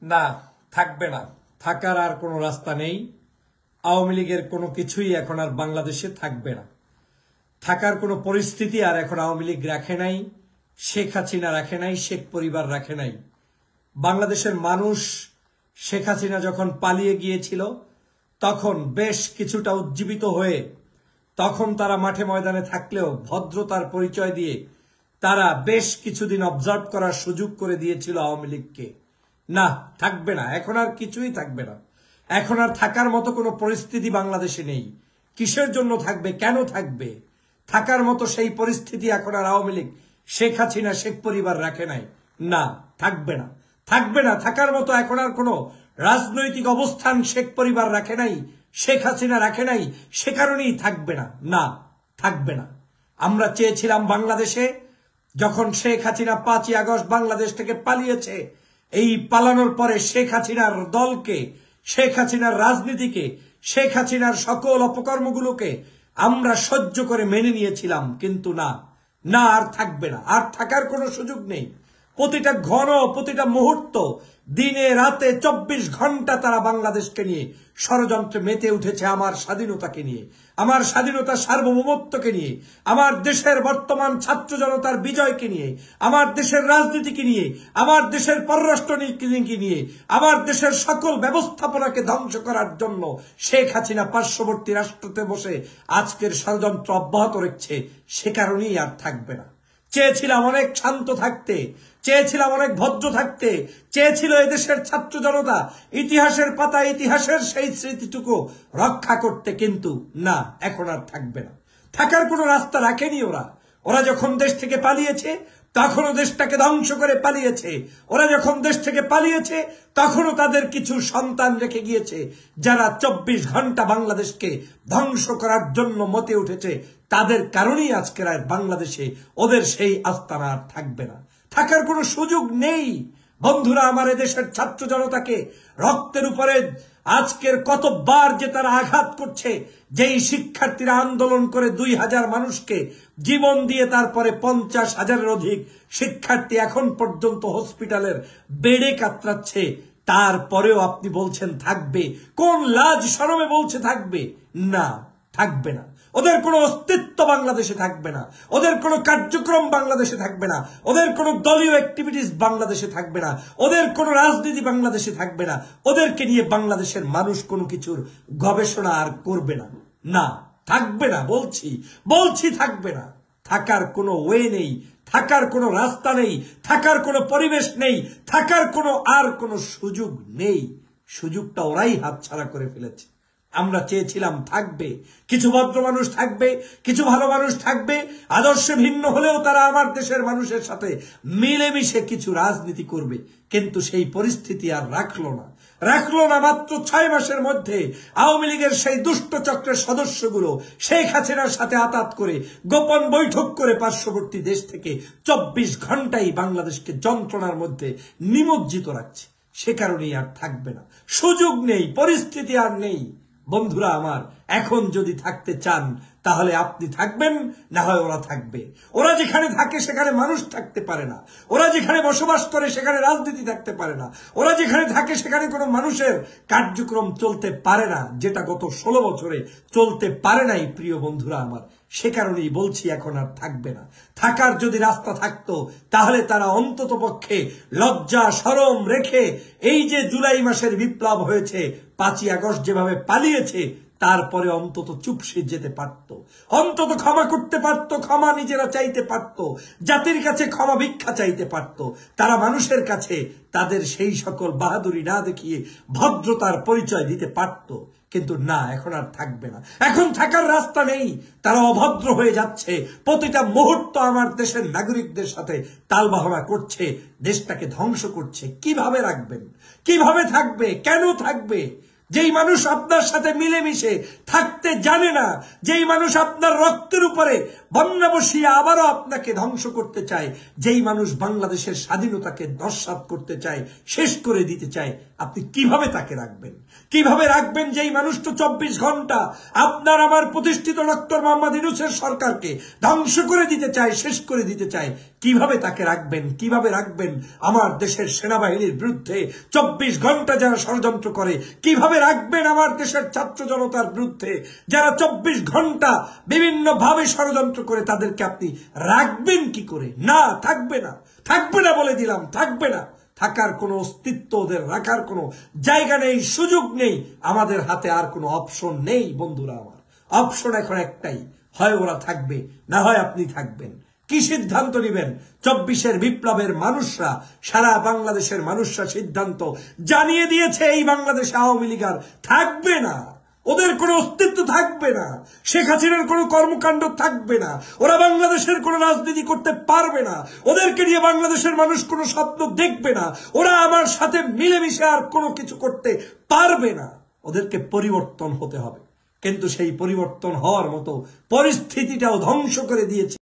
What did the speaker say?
না, থাকবে না। থাকার আর কোনো রাস্তা নেই। আওয়ামী লীগের কোনো কিছুই এখন আর বাংলাদেশে থাকবে না। থাকার কোনো পরিস্থিতি আর এখন আওয়ামী লীগ রাখে নাই, শেখ হাসিনা রাখে নাই, শেখ পরিবার রাখে নাই। বাংলাদেশের মানুষ শেখ হাসিনা যখন পালিয়ে গিয়েছিল তখন বেশ কিছুটা উজ্জীবিত হয়ে তখন তারা মাঠে ময়দানে থাকলেও ভদ্রতার পরিচয় দিয়ে তারা বেশ কিছুদিন অবজার্ভ করার সুযোগ করে দিয়েছিল আওয়ামী লীগকে। না, থাকবে না, এখন আর কিছুই থাকবে না। এখন আর থাকার মতো কোনো পরিস্থিতি বাংলাদেশে নেই। কিসের জন্য থাকবে, কেন থাকবে? থাকার মতো সেই পরিস্থিতি এখন আর আওয়ামী লীগ, শেখ হাসিনা, শেখ পরিবার রাখে নাই। না, থাকবে না, থাকবে না। থাকার মতো এখন আর কোনো রাজনৈতিক অবস্থান শেখ পরিবার রাখে নাই, শেখ হাসিনা রাখে নাই, সে কারণেই থাকবে না। না, থাকবে না। আমরা চেয়েছিলাম বাংলাদেশে, যখন শেখ হাসিনা 5ই আগস্ট বাংলাদেশ থেকে পালিয়েছে, এই পালানোর পরে শেখ হাসিনার দলকে, শেখ হাসিনার রাজনীতিকে, শেখ হাসিনার সকল অপকর্মগুলোকে আমরা সহ্য করে মেনে নিয়েছিলাম। কিন্তু না, না, আর থাকবে না। আর থাকার কোনো সুযোগ নেই। প্রতিটা ঘন, প্রতিটা মুহূর্ত, দিনে রাতে 24 ঘন্টা তারা বাংলাদেশকে নিয়ে ষড়যন্ত্রে মেতে উঠেছে। আমার স্বাধীনতাকে নিয়ে, আমার স্বাধীনতার সার্বভৌমত্বকে নিয়ে, আমার দেশের বর্তমান ছাত্র জনতার বিজয়কে নিয়ে, আমার দেশের রাজনীতিকে নিয়ে, আমার দেশের পররাষ্ট্র নীতিকে নিয়ে, আমার দেশের সকল ব্যবস্থাপনাকে ধ্বংস করার জন্য শেখ হাসিনা পার্শ্ববর্তী রাষ্ট্রতে বসে আজকের ষড়যন্ত্র অব্যাহত রেখেছে। সে কারণেই আর থাকবে না। চেয়েছিলাম অনেক শান্ত থাকতে, চেয়েছিলাম অনেক ভদ্র থাকতে, চেয়েছিল এদেশের ছাত্র জনতা ইতিহাসের পাতায় ইতিহাসের সেই স্মৃতিটুকু রক্ষা করতে। কিন্তু না, এখন আর থাকবে না। থাকার কোনো রাস্তা রাখেনি ওরা। ওরা যখন দেশ থেকে পালিয়েছে তখনও দেশটাকে ধ্বংস করে পালিয়েছে। ওরা যখন দেশ থেকে পালিয়েছে তখনও তাদের কিছু সন্তান রেখে গিয়েছে যারা 24 ঘন্টা বাংলাদেশকে ধ্বংস করার জন্য মতে উঠেছে। তাদের কারণেই আজকের আর বাংলাদেশে ওদের সেই আস্তানা আর থাকবে না। থাকার কোনো সুযোগ নেই। বন্ধুরা, আমার এদেশের ছাত্র জনতাকে রক্তের উপরে আজকের কতবার যে তারা আঘাত করছে, যেই শিক্ষার্থীরা আন্দোলন করে 2000 মানুষকে জীবন দিয়ে তারপরে 50,000-এর অধিক শিক্ষার্থী এখন পর্যন্ত হসপিটালের বেডে কাতরাচ্ছে, তারপরেও আপনি বলছেন থাকবে? কোন লাজ শরমে বলছে থাকবে? না, থাকবে না। ওদের কোনো অস্তিত্ব বাংলাদেশে থাকবে না, ওদের কোনো কার্যক্রম বাংলাদেশে থাকবে না, ওদের কোনো দলীয় অ্যাক্টিভিটিস বাংলাদেশে থাকবে না, ওদের কোনো রাজনীতি বাংলাদেশে থাকবে না, ওদেরকে নিয়ে বাংলাদেশের মানুষ কোনো কিছুর গবেষণা আর করবে না। না, থাকবে না, বলছি থাকবে না। থাকার কোনো ওয়ে নেই, থাকার কোনো রাস্তা নেই, থাকার কোনো পরিবেশ নেই, থাকার কোনো সুযোগ নেই। সুযোগটা ওরাই হাতছাড়া করে ফেলেছে। আমরা চেয়েছিলাম থাকবে, কিছু ভদ্র মানুষ থাকবে, কিছু ভালো মানুষ থাকবে, আদর্শে ভিন্ন হলেও তারা আমার দেশের মানুষের সাথে মিলেমিশে কিছু রাজনীতি করবে। কিন্তু সেই পরিস্থিতি আর রাখলো না। মাত্র 6 মাসের মধ্যে আওয়ামী লীগের সেই দুষ্ট চক্রের সদস্যগুলো শেখ হাসিনার সাথে আতাত করে গোপন বৈঠক করে পার্শ্ববর্তী দেশ থেকে 24 ঘন্টাই বাংলাদেশকে যন্ত্রণার মধ্যে নিমজ্জিত রাখছে। সে কারণেই আর থাকবে না। সুযোগ নেই, পরিস্থিতি আর নেই। বন্ধুরা আমার, এখন যদি থাকতে চান তাহলে আপনি থাকবেন, না হয় ওরা থাকবে। ওরা যেখানে থাকে সেখানে মানুষ থাকতে পারে না, ওরা যেখানে বসবাস করে সেখানে রাজনীতি থাকতে পারে না, ওরা যেখানে থাকে সেখানে কোনো মানুষের কার্যক্রম চলতে পারে না, যেটা গত 16 বছরে চলতে পারে নাই। প্রিয় বন্ধুরা আমার, সে কারণেই বলছি এখন আর থাকবে না। থাকার যদি রাস্তা থাকতো তাহলে তারা অন্তত পক্ষে লজ্জা শরম রেখে এই যে জুলাই মাসের বিপ্লব হয়েছে, 5ই আগস্ট যেভাবে পালিয়েছে, তারপরে অন্তত চুপসে যেতে পারত, অন্তত ক্ষমা করতে পারত, ক্ষমা নিজেরা চাইতে পারত, জাতির কাছে ক্ষমা ভিক্ষা চাইতে পারত। তারা মানুষের কাছে তাদের সেই সকল বাহাদুরি না দেখিয়ে ভদ্রতার পরিচয় দিতে পারত। কিন্তু না, এখন আর থাকবে না। এখন থাকার রাস্তা নেই। তারা অভদ্র হয়ে যাচ্ছে, প্রতিটা মুহূর্ত আমার দেশের নাগরিকদের সাথে তালবাহনা করছে, দেশটাকে ধ্বংস করছে। কিভাবে রাখবেন? কিভাবে থাকবে? কেন থাকবে? যেই মানুষ আপনার সাথে মিলেমিশে থাকতে জানে না, যেই মানুষ আপনার রক্তের উপরে বন্যা বসিয়ে আবারও আপনাকে ধ্বংস করতে চায়। যেই মানুষ বাংলাদেশের স্বাধীনতাকে নস্যাৎ করতে চায়, শেষ করে দিতে চায়, আপনি কিভাবে তাকে রাখবেন? কিভাবে রাখবেন যেই মানুষটা 24 ঘন্টা আপনার আমার প্রতিষ্ঠিত ডক্টর মোহাম্মদ ইউনূসের সরকারকে ধ্বংস করে দিতে চায়, শেষ করে দিতে চায়? কিভাবে তাকে রাখবেন? কিভাবে রাখবেন আমার দেশের সেনাবাহিনীর বিরুদ্ধে 24 ঘন্টা যারা ষড়যন্ত্র করে? কিভাবে রাখবেন আমার দেশের ছাত্র জনতার বিরুদ্ধে যারা 24 ঘন্টা বিভিন্ন ভাবে ষড়যন্ত্র করে? তাদেরকে আপনি রাখবেন কি করে? না, থাকবে না, থাকবে না বলে দিলাম, থাকবে না। থাকার কোনো অস্তিত্ব, ওদের রাখার কোনো জায়গা নেই, সুযোগ নেই। আমাদের হাতে আর কোনো অপশন নেই বন্ধুরা আমার। অপশন এখন একটাই, হয় ওরা থাকবে, না হয় আপনি থাকবেন। কি সিদ্ধান্ত নেবেন? 24-এর বিপ্লবের মানুষরা, সারা বাংলাদেশের মানুষরা সিদ্ধান্ত জানিয়ে দিয়েছে, এই বাংলাদেশে আওয়ামী লীগ আর থাকবে না। ওদের কোনো অস্তিত্ব থাকবে না, শেখ হাসিনার কোনো কর্মকাণ্ড থাকবে না, ওরা বাংলাদেশের কোনো রাজনীতি করতে পারবে না, ওদেরকে নিয়ে বাংলাদেশের মানুষ কোনো স্বপ্ন দেখবে না, ওরা আমার সাথে মিলেমিশে আর কোনো কিছু করতে পারবে না। ওদেরকে পরিবর্তন হতে হবে, কিন্তু সেই পরিবর্তন হওয়ার মতো পরিস্থিতিটাও ধ্বংস করে দিয়েছে